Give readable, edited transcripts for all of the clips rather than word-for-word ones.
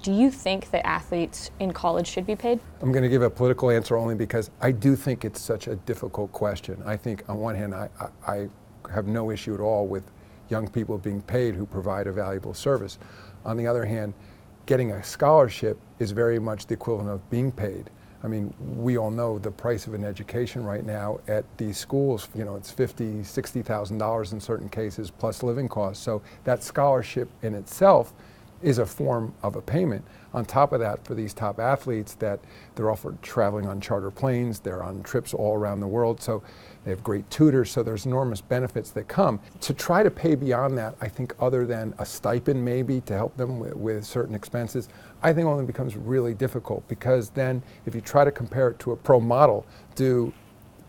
Do you think that athletes in college should be paid? I'm going to give a political answer only because I do think it's such a difficult question. I think on one hand, I have no issue at all with young people being paid who provide a valuable service. On the other hand, getting a scholarship is very much the equivalent of being paid. I mean, we all know the price of an education right now at these schools, it's $50,000, $60,000 in certain cases, plus living costs. So that scholarship in itself is a form of a payment. On top of that, for these top athletes, that they're offered traveling on charter planes, they're on trips all around the world, so they have great tutors, so there's enormous benefits that come. To try to pay beyond that, I think other than a stipend maybe to help them with certain expenses, I think only becomes really difficult, because then if you try to compare it to a pro model, do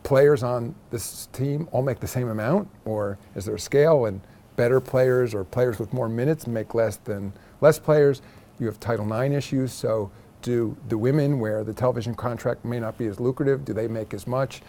players on this team all make the same amount? Or is there a scale and better players or players with more minutes make less than less players? You have Title IX issues, so do the women, where the television contract may not be as lucrative, do they make as much?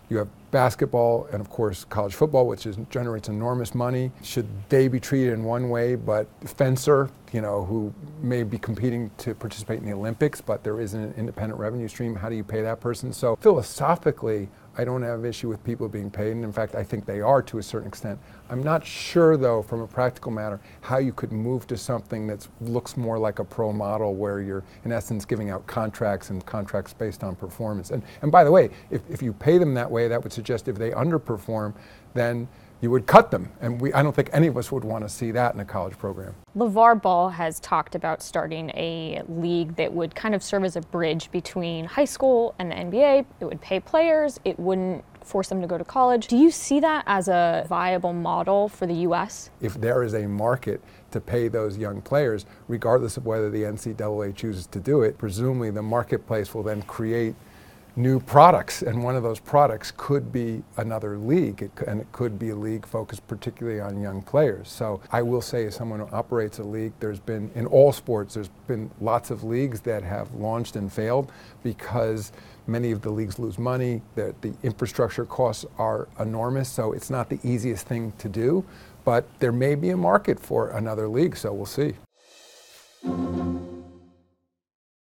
You have basketball and, of course, college football, which generates enormous money. Should they be treated in one way, but fencer, who may be competing to participate in the Olympics, but there isn't an independent revenue stream, how do you pay that person? So philosophically, I don't have an issue with people being paid, and in fact, I think they are to a certain extent. I'm not sure, though, from a practical matter, how you could move to something that looks more like a pro model, where you're, in essence, giving out contracts and contracts based on performance. And by the way, if you pay them that way, that would suggest if they underperform, then you would cut them. And I don't think any of us would want to see that in a college program. LaVar Ball has talked about starting a league that would kind of serve as a bridge between high school and the NBA. It would pay players, it wouldn't force them to go to college. Do you see that as a viable model for the U.S.? If there is a market to pay those young players, regardless of whether the NCAA chooses to do it, presumably the marketplace will then create new products, and one of those products could be another league, and it could be a league focused particularly on young players. So I will say, as someone who operates a league, there's been, in all sports, there's been lots of leagues that have launched and failed because many of the leagues lose money, the infrastructure costs are enormous, so it's not the easiest thing to do, but there may be a market for another league, so we'll see.